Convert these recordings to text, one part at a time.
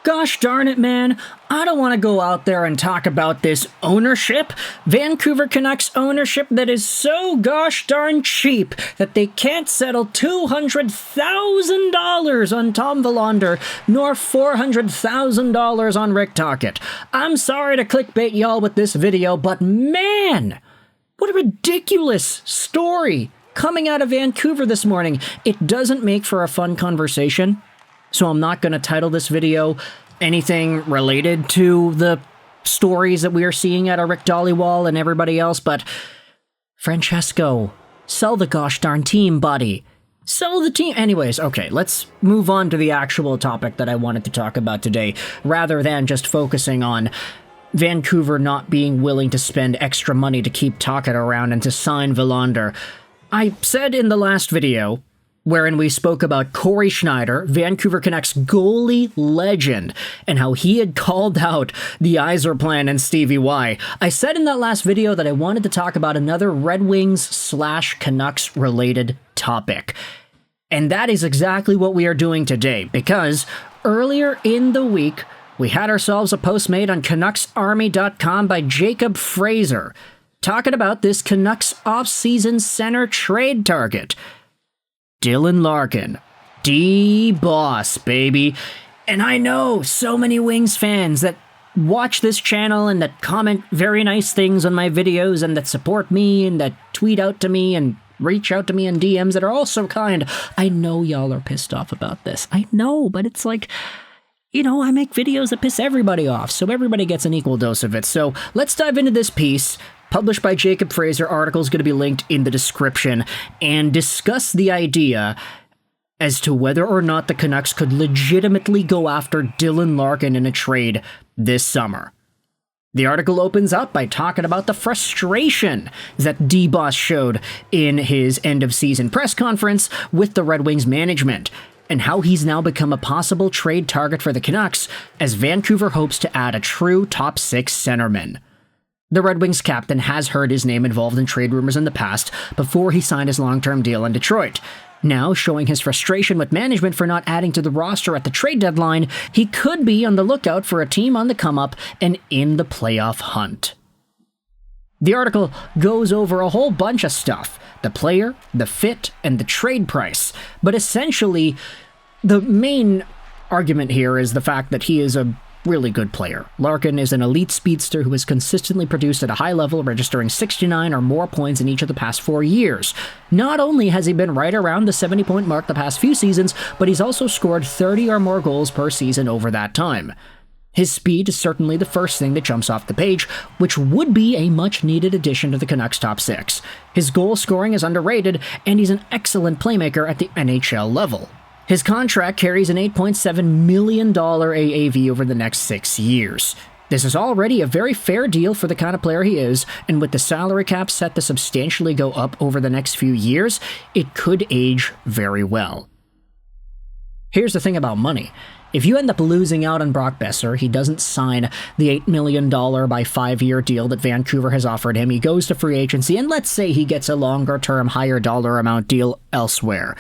Gosh darn it, man. I don't want to go out there and talk about this ownership. Vancouver Canucks ownership that is so gosh darn cheap that they can't settle $200,000 on Tom Willander, nor $400,000 on Rick Tocchet. I'm sorry to clickbait y'all with this video, but man, what a ridiculous story coming out of Vancouver this morning. It doesn't make for a fun conversation, so I'm not going to title this video anything related to the stories that we are seeing at Rick Dhaliwal and everybody else, but Francesco, sell the gosh darn team, buddy. Sell the team. Anyways, okay, let's move on to the actual topic that I wanted to talk about today, rather than just focusing on Vancouver not being willing to spend extra money to keep Tocchet around and to sign Willander. I said in the last video, wherein we spoke about Corey Schneider, Vancouver Canucks goalie legend, and how he had called out the Yzerplan and Stevie Y. I said in that last video that I wanted to talk about another Red Wings/Canucks related topic. And that is exactly what we are doing today, because earlier in the week, we had ourselves a post made on CanucksArmy.com by Jacob Fraser, talking about this Canucks offseason center trade target. Dylan Larkin. D-Boss, baby. And I know so many Wings fans that watch this channel and that comment very nice things on my videos and that support me and that tweet out to me and reach out to me in DMs that are all so kind. I know y'all are pissed off about this. I know, but it's like, you know, I make videos that piss everybody off, so everybody gets an equal dose of it. So let's dive into this piece, published by Jacob Fraser. Article is going to be linked in the description, and discuss the idea as to whether or not the Canucks could legitimately go after Dylan Larkin in a trade this summer. The article opens up by talking about the frustration that D-Boss showed in his end-of-season press conference with the Red Wings management, and how he's now become a possible trade target for the Canucks as Vancouver hopes to add a true top-six centerman. The Red Wings captain has heard his name involved in trade rumors in the past before he signed his long-term deal in Detroit. Now, showing his frustration with management for not adding to the roster at the trade deadline, he could be on the lookout for a team on the come-up and in the playoff hunt. The article goes over a whole bunch of stuff: the player, the fit, and the trade price. But essentially, the main argument here is the fact that he is a really good player. Larkin is an elite speedster who has consistently produced at a high level, registering 69 or more points in each of the past 4 years. Not only has he been right around the 70-point mark the past few seasons, but he's also scored 30 or more goals per season over that time. His speed is certainly the first thing that jumps off the page, which would be a much-needed addition to the Canucks' top six. His goal scoring is underrated, and he's an excellent playmaker at the NHL level. His contract carries an $8.7 million AAV over the next 6 years. This is already a very fair deal for the kind of player he is, and with the salary cap set to substantially go up over the next few years, it could age very well. Here's the thing about money. If you end up losing out on Brock Boeser, he doesn't sign the $8 million by 5-year deal that Vancouver has offered him. He goes to free agency, and let's say he gets a longer-term, higher dollar amount deal elsewhere.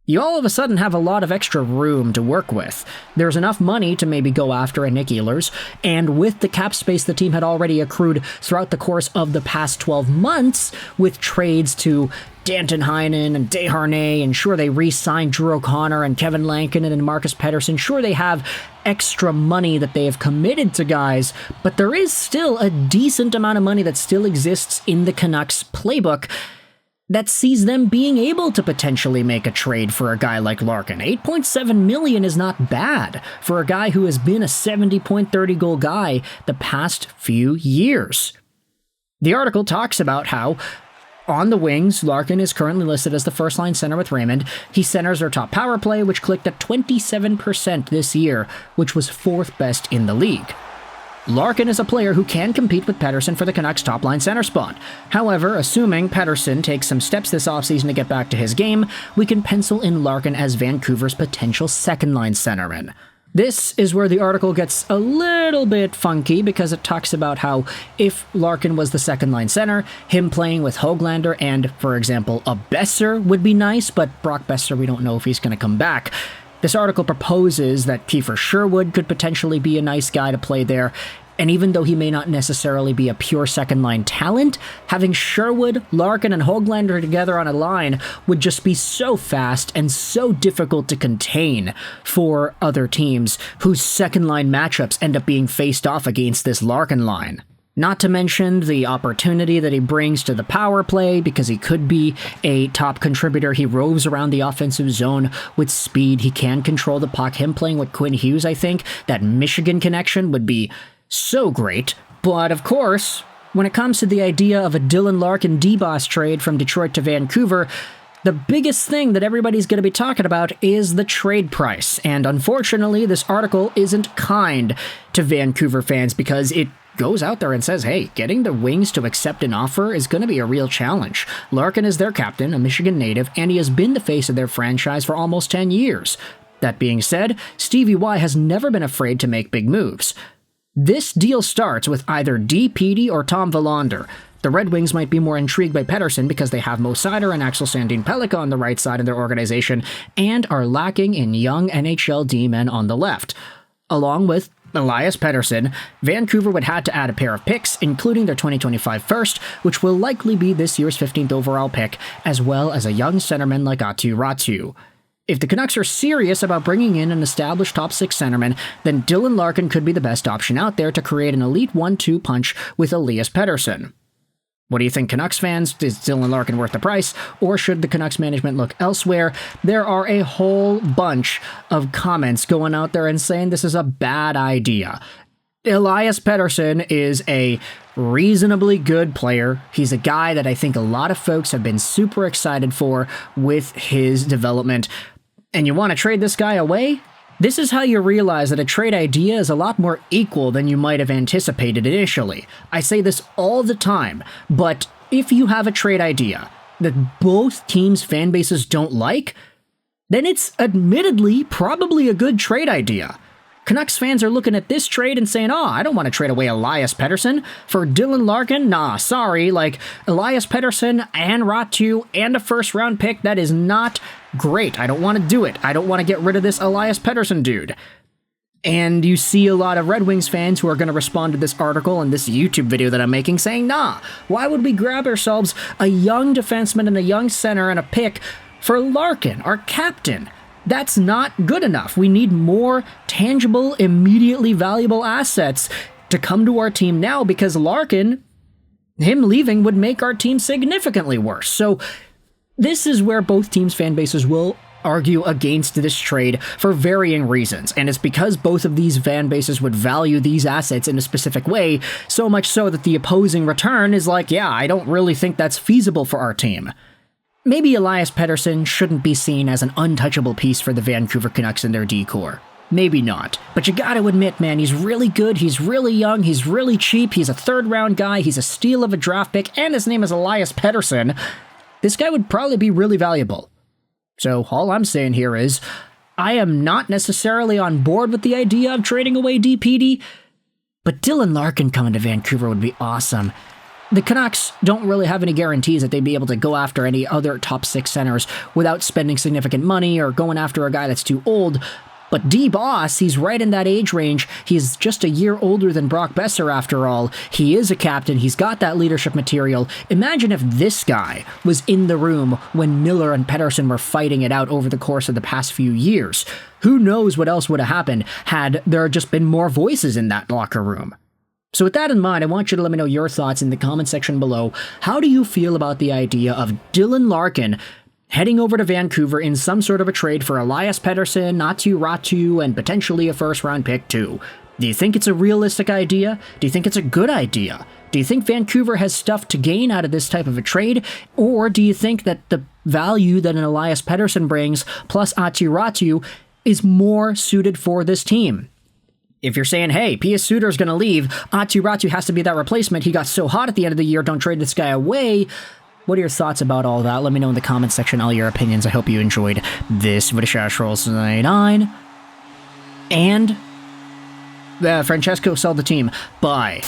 You all of a sudden have a lot of extra room to work with. There's enough money to maybe go after a Nick Ehlers, and with the cap space the team had already accrued throughout the course of the past 12 months, with trades to Danton Heinen and Desharnais, and sure, they re-signed Drew O'Connor and Kevin Lankinen and Marcus Pettersson. Sure, they have extra money that they have committed to guys, but there is still a decent amount of money that still exists in the Canucks playbook that sees them being able to potentially make a trade for a guy like Larkin. $8.7 million is not bad for a guy who has been a 70-point, 30-goal guy the past few years. The article talks about how, on the wings, Larkin is currently listed as the first-line center with Raymond. He centers their top power play, which clicked at 27% this year, which was 4th best in the league. Larkin is a player who can compete with Pettersson for the Canucks' top-line center spot. However, assuming Pettersson takes some steps this offseason to get back to his game, we can pencil in Larkin as Vancouver's potential second-line centerman. This is where the article gets a little bit funky, because it talks about how if Larkin was the second-line center, him playing with Höglander and, for example, a Boeser would be nice, but Brock Boeser, we don't know if he's going to come back. This article proposes that Kiefer Sherwood could potentially be a nice guy to play there, and even though he may not necessarily be a pure second-line talent, having Sherwood, Larkin, and Höglander together on a line would just be so fast and so difficult to contain for other teams whose second-line matchups end up being faced off against this Larkin line. Not to mention the opportunity that he brings to the power play, because he could be a top contributor. He roves around the offensive zone with speed. He can control the puck. Him playing with Quinn Hughes, I think, that Michigan connection would be so great. But of course, when it comes to the idea of a Dylan Larkin D-Boss trade from Detroit to Vancouver, the biggest thing that everybody's going to be talking about is the trade price. And unfortunately, this article isn't kind to Vancouver fans, because it goes out there and says, hey, getting the Wings to accept an offer is going to be a real challenge. Larkin is their captain, a Michigan native, and he has been the face of their franchise for almost 10 years. That being said, Stevie Y has never been afraid to make big moves. This deal starts with either D. Petey or Tom Willander. The Red Wings might be more intrigued by Pettersson because they have Mo Seider and Axel Sandin-Pellikka on the right side of their organization and are lacking in young NHL D-men on the left. Along with Elias Pettersson, Vancouver would have to add a pair of picks, including their 2025 first, which will likely be this year's 15th overall pick, as well as a young centerman like Aatu Raty. If the Canucks are serious about bringing in an established top 6 centerman, then Dylan Larkin could be the best option out there to create an elite 1-2 punch with Elias Pettersson. What do you think, Canucks fans? Is Dylan Larkin worth the price, or should the Canucks management look elsewhere? There are a whole bunch of comments going out there and saying this is a bad idea. Elias Pettersson is a reasonably good player. He's a guy that I think a lot of folks have been super excited for with his development. And you want to trade this guy away? This is how you realize that a trade idea is a lot more equal than you might have anticipated initially. I say this all the time, but if you have a trade idea that both teams' fan bases don't like, then it's admittedly probably a good trade idea. Canucks fans are looking at this trade and saying, I don't want to trade away Elias Pettersson for Dylan Larkin. Nah, sorry, like Elias Pettersson and Raty and a first-round pick, that is not great. I don't want to do it. I don't want to get rid of this Elias Pettersson dude. And you see a lot of Red Wings fans who are going to respond to this article and this YouTube video that I'm making saying, nah, why would we grab ourselves a young defenseman and a young center and a pick for Larkin, our captain? That's not good enough. We need more tangible, immediately valuable assets to come to our team now, because Larkin, him leaving would make our team significantly worse. So this is where both teams' fan bases will argue against this trade for varying reasons, and it's because both of these fan bases would value these assets in a specific way, so much so that the opposing return is like, yeah, I don't really think that's feasible for our team. Maybe Elias Pettersson shouldn't be seen as an untouchable piece for the Vancouver Canucks in their D-core. Maybe not. But you gotta admit, man, he's really good, he's really young, he's really cheap, he's a third-round guy, he's a steal of a draft pick, and his name is Elias Pettersson. This guy would probably be really valuable. So all I'm saying here is, I am not necessarily on board with the idea of trading away DPD, but Dylan Larkin coming to Vancouver would be awesome. The Canucks don't really have any guarantees that they'd be able to go after any other top 6 centers without spending significant money or going after a guy that's too old. But D-Boss, he's right in that age range. He's just a year older than Brock Besser after all. He is a captain. He's got that leadership material. Imagine if this guy was in the room when Miller and Pettersson were fighting it out over the course of the past few years. Who knows what else would have happened had there just been more voices in that locker room. So with that in mind, I want you to let me know your thoughts in the comment section below. How do you feel about the idea of Dylan Larkin heading over to Vancouver in some sort of a trade for Elias Pettersson, Aatu Raty, and potentially a first-round pick too? Do you think it's a realistic idea? Do you think it's a good idea? Do you think Vancouver has stuff to gain out of this type of a trade? Or do you think that the value that an Elias Pettersson brings, plus Aatu Raty, is more suited for this team? If you're saying, hey, Pius Suter's going to leave, Aatu Raty has to be that replacement, he got so hot at the end of the year, don't trade this guy away, what are your thoughts about all that? Let me know in the comments section all your opinions. I hope you enjoyed this video. Rolls 99. And Francesco, sell the team. Bye.